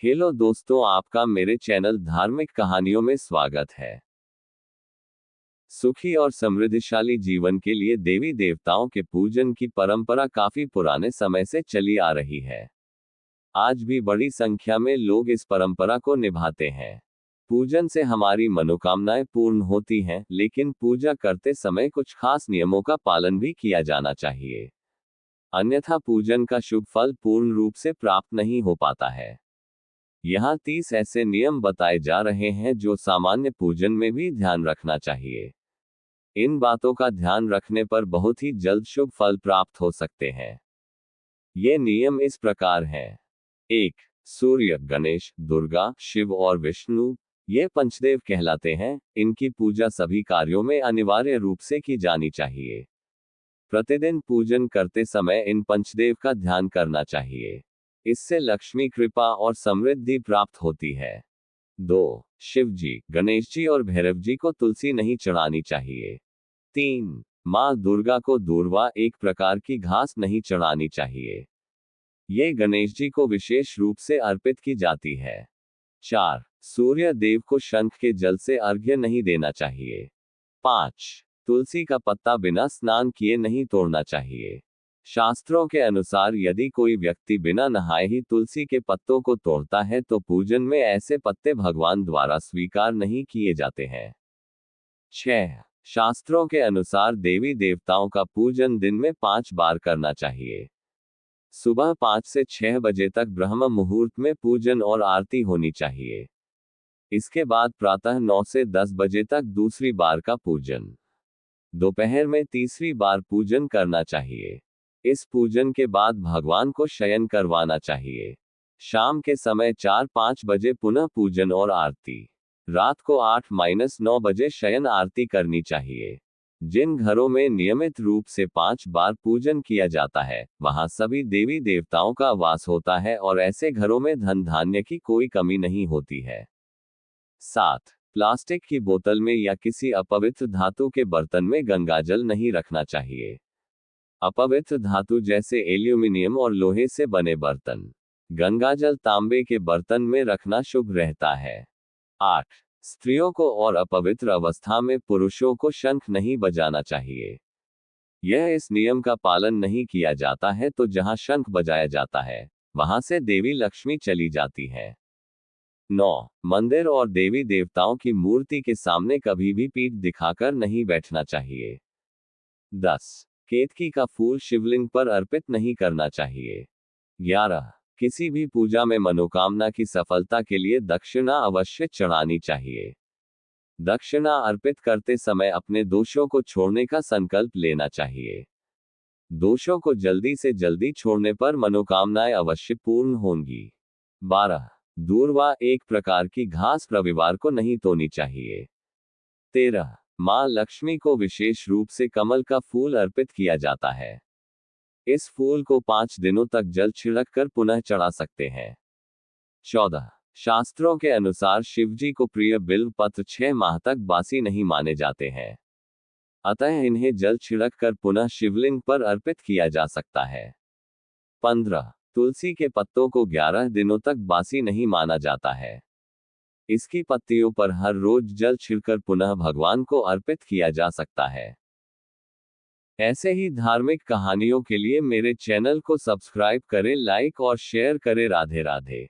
Hello दोस्तों, आपका मेरे चैनल धार्मिक कहानियों में स्वागत है। सुखी और समृद्धिशाली जीवन के लिए देवी देवताओं के पूजन की परंपरा काफी पुराने समय से चली आ रही है। आज भी बड़ी संख्या में लोग इस परंपरा को निभाते हैं। पूजन से हमारी मनोकामनाएं पूर्ण होती हैं, लेकिन पूजा करते समय कुछ खास नियमों का पालन भी किया जाना चाहिए। अन्यथा पूजन का शुभ फल पूर्ण रूप से प्राप्त नहीं हो पाता है। यहाँ 30 ऐसे नियम बताए जा रहे हैं जो सामान्य पूजन में भी ध्यान रखना चाहिए। इन बातों का ध्यान रखने पर बहुत ही जल्द शुभ फल प्राप्त हो सकते हैं। ये नियम इस प्रकार हैं। 1. सूर्य, गणेश, दुर्गा, शिव और विष्णु ये पंचदेव कहलाते हैं। इनकी पूजा सभी कार्यों में अनिवार्य रूप से की जानी चाहिए। प्रतिदिन पूजन करते समय इन पंचदेव का ध्यान करना चाहिए। इससे लक्ष्मी कृपा और समृद्धि प्राप्त होती है। 2. शिव जी, गणेश जी और भैरव जी को तुलसी नहीं चढ़ानी चाहिए। 3. माँ दुर्गा को दूर्वा, एक प्रकार की घास, नहीं चढ़ानी चाहिए। ये गणेश जी को विशेष रूप से अर्पित की जाती है। 4. सूर्य देव को शंख के जल से अर्घ्य नहीं देना चाहिए। 5. तुलसी का पत्ता बिना स्नान किए नहीं तोड़ना चाहिए। शास्त्रों के अनुसार यदि कोई व्यक्ति बिना नहाए ही तुलसी के पत्तों को तोड़ता है तो पूजन में ऐसे पत्ते भगवान द्वारा स्वीकार नहीं किए जाते हैं। 6. शास्त्रों के अनुसार देवी देवताओं का पूजन दिन में 5 बार करना चाहिए। सुबह 5 से 6 बजे तक ब्रह्म मुहूर्त में पूजन और आरती होनी चाहिए। इसके बाद प्रातः 9 से 10 बजे तक दूसरी बार का पूजन। दोपहर में तीसरी बार पूजन करना चाहिए। इस पूजन के बाद भगवान को शयन करवाना चाहिए। शाम के समय 4-5 बजे पुनः पूजन और आरती। रात को 8-9 बजे शयन आरती करनी चाहिए। जिन घरों में नियमित रूप से 5 बार पूजन किया जाता है, वहां सभी देवी देवताओं का वास होता है और ऐसे घरों में धन धान्य की कोई कमी नहीं होती है। 7. प्लास्टिक की बोतल में या किसी अपवित्र धातु के बर्तन में गंगाजल नहीं रखना चाहिए। अपवित्र धातु जैसे एल्यूमिनियम और लोहे से बने बर्तन, गंगाजल तांबे के बर्तन में रखना शुभ रहता है। 8. स्त्रियों को और अपवित्र अवस्था में पुरुषों को शंख नहीं बजाना चाहिए। यह इस नियम का पालन नहीं किया जाता है तो जहां शंख बजाया जाता है, वहां से देवी लक्ष्मी चली जाती है। 9. मंदिर और देवी देवताओं की मूर्ति के सामने कभी भी पीठ दिखाकर नहीं बैठना चाहिए। 10. केतकी का फूल शिवलिंग पर अर्पित नहीं करना चाहिए। 11. किसी भी पूजा में मनोकामना की सफलता के लिए दक्षिणा अवश्य चढ़ानी चाहिए। दक्षिणा अर्पित करते समय अपने दोषों को छोड़ने का संकल्प लेना चाहिए। दोषों को जल्दी से जल्दी छोड़ने पर मनोकामनाएं अवश्य पूर्ण होंगी। 12. दूर्वा, एक प्रकार की घास, रविवार को नहीं तोड़नी चाहिए। 13. मां लक्ष्मी को विशेष रूप से कमल का फूल अर्पित किया जाता है। इस फूल को 5 दिनों तक जल छिड़क कर पुनः चढ़ा सकते हैं। 14. शास्त्रों के अनुसार शिवजी को प्रिय बिल्व पत्र 6 माह तक बासी नहीं माने जाते हैं। अतः इन्हें जल छिड़क कर पुनः शिवलिंग पर अर्पित किया जा सकता है। 15. तुलसी के पत्तों को 11 दिनों तक बासी नहीं माना जाता है। इसकी पत्तियों पर हर रोज जल छिड़कर पुनः भगवान को अर्पित किया जा सकता है। ऐसे ही धार्मिक कहानियों के लिए मेरे चैनल को सब्सक्राइब करें, लाइक और शेयर करें। राधे राधे।